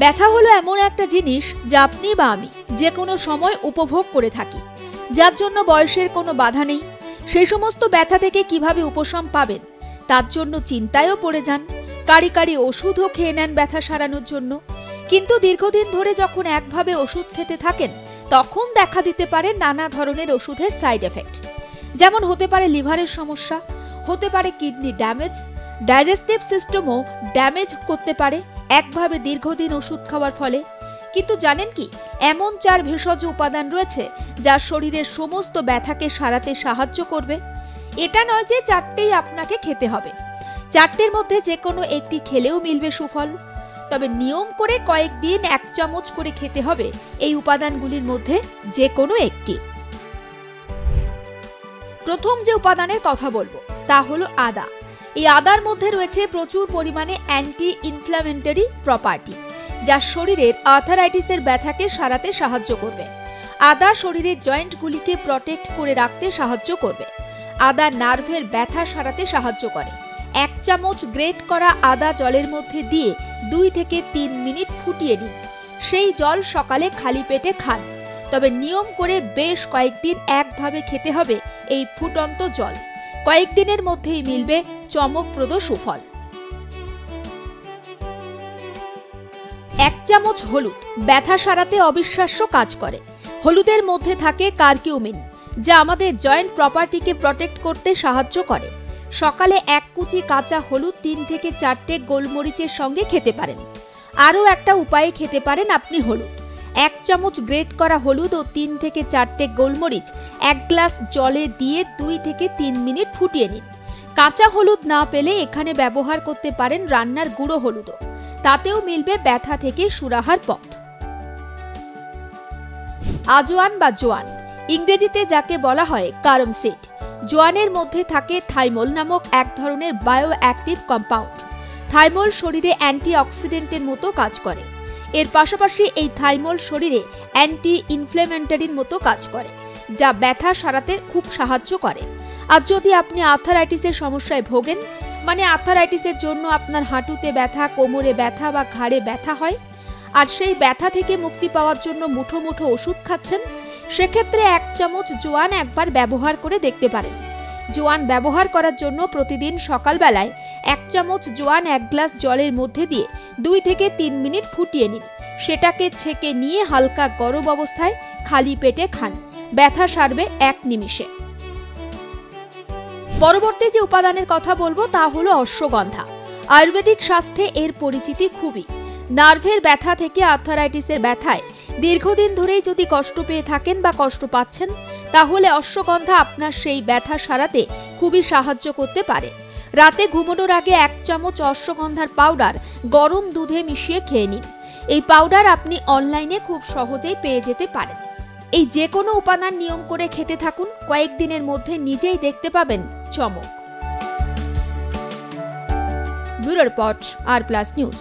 ব্যথা হলো এমন একটা জিনিস যা আপনি বা আমি যে কোনো সময় উপভোগ করে থাকি, যার জন্য বয়সের কোনো বাধা নেই। সেই সমস্ত ব্যথা থেকে কিভাবে উপশম পাবেন তার জন্য চিন্তায়ও পড়ে যান, কারি কারি ওষুধও খেয়ে নেন ব্যথা সারানোর জন্য। কিন্তু দীর্ঘদিন ধরে যখন একভাবে ওষুধ খেতে থাকেন তখন দেখা দিতে পারে নানা ধরনের ওষুধের সাইড এফেক্ট। যেমন হতে পারে লিভারের সমস্যা, হতে পারে কিডনি ড্যামেজ, ডাইজেস্টিভ সিস্টেমও ড্যামেজ করতে পারে একভাবে দীর্ঘদিন ওষুধ খাওয়ার ফলে। কিন্তু জানেন কি, এমন 4 ভেষজ উপাদান রয়েছে যা শরীরের সমস্ত ব্যথাকে সারাতে সাহায্য করবে। এটা নয় যে 4টেই আপনাকে খেতে হবে, 4টের মধ্যে যে কোনো একটি খেলেও মিলবে সুফল। তবে নিয়ম করে কয়েকদিন 1 চামচ করে খেতে হবে এই উপাদানগুলির মধ্যে যে কোনো একটি। প্রথম যে উপাদানের কথা বলবো তা হলো আদা। এই আদার মধ্যে রয়েছে প্রচুর পরিমাণে অ্যান্টি ইনফ্ল্যামেটরি প্রপার্টি, যা শরীরের আর্থারাইটিসের ব্যথাকে সারাতে সাহায্য করবে। আদা শরীরের জয়েন্টগুলিকে প্রটেক্ট করে রাখতে সাহায্য করবে। আদা নার্ভের ব্যথা সারাতে সাহায্য করে। 1 চামচ গ্রেট করা আদা জলের মধ্যে দিয়ে 2 থেকে 3 মিনিট ফুটিয়ে নিন। সেই জল সকালে খালি পেটে খান। তবে নিয়ম করে বেশ কয়েকদিন একভাবে খেতে হবে এই ফুটন্ত জল। কয়েকদিনের মধ্যেই মিলবে চমকপ্রদ সুফল। 1 চামচ হলুদ ব্যথা সারাতে অবিশ্বাস্য কাজ করে। হলুদের মধ্যে থাকে কারকিউমিন, যা আমাদের জয়েন্ট প্রপার্টিকে প্রটেক্ট করতে সাহায্য করে। সকালে 1 কুচি কাঁচা হলুদ 3 থেকে 4টে গোলমরিচের সঙ্গে খেতে পারেন। আরও একটা উপায়ে খেতে পারেন আপনি হলুদ। 1 চামচ গ্রেট করা হলুদ ও 3 থেকে 4টে গোলমরিচ 1 গ্লাস জলে দিয়ে 2 থেকে 3 মিনিট ফুটিয়ে নিন। কাঁচা হলুদ না পেলে এখানে ব্যবহার করতে পারেন রান্নার গুঁড়ো হলুদও, তাতেও মিলবে ব্যথা থেকে সুরাহার পথ। আজওয়ান বা জোয়ান, ইংরেজিতে যাকে বলা হয় কারম সিড। জোয়ানের মধ্যে থাকে থাইমল নামক এক ধরনের বায়ো অ্যাক্টিভ কম্পাউন্ড। থাইমল শরীরে অ্যান্টিঅক্সিডেন্টের মতো কাজ করে। এর পাশাপাশি এই থাইমল শরীরে অ্যান্টি ইনফ্ল্যামেটরির মতো কাজ করে, যা ব্যথা সারাতে খুব সাহায্য করে। আর যদি আপনি আর্থারাইটিসের সমস্যায় ভোগেন, মানে আর্থারাইটিসের জন্য আপনার হাঁটুতে ব্যথা, কোমরে ব্যথা বা ঘাড়ে ব্যথা হয়, আর সেই ব্যথা থেকে মুক্তি পাওয়ার জন্য মুঠো মুঠো ওষুধ খাচ্ছেন, সেক্ষেত্রে 1 চামচ জোয়ান একবার ব্যবহার করে দেখতে পারেন। জোয়ান ব্যবহার করার জন্য প্রতিদিন সকালবেলায় 1 চামচ জোয়ান 1 গ্লাস জলের মধ্যে দিয়ে 2 থেকে 3 মিনিট ফুটিয়ে নিন। সেটাকে ছেঁকে নিয়ে হালকা গরম অবস্থায় খালি পেটে খান। ব্যথা সারবে 1 নিমিষে। পরবর্তী যে উপাদানের কথা বলবো তা হলো অশ্বগন্ধা। আয়ুর্বেদিক স্বাস্থ্যে এর পরিচিতি খুবই। নার্ভের ব্যথা থেকে আর্থারাইটিসের ব্যথায় দীর্ঘদিন ধরেই যদি কষ্ট পেয়ে থাকেন বা কষ্ট পাচ্ছেন, তাহলে অশ্বগন্ধা আপনার সেই ব্যথা সারাতে খুবই সাহায্য করতে পারে। রাতে ঘুমানোর আগে 1 চামচ অশ্বগন্ধার পাউডার গরম দুধে মিশিয়ে খেয়ে নিন। এই পাউডার আপনি অনলাইনে খুব সহজেই পেয়ে যেতে পারেন। এই যে কোনো উপাদান নিয়ম করে খেতে থাকুন, কয়েকদিনের মধ্যে নিজেই দেখতে পাবেন চমক। ব্যুরো রিপোর্ট, আর প্লাস নিউজ।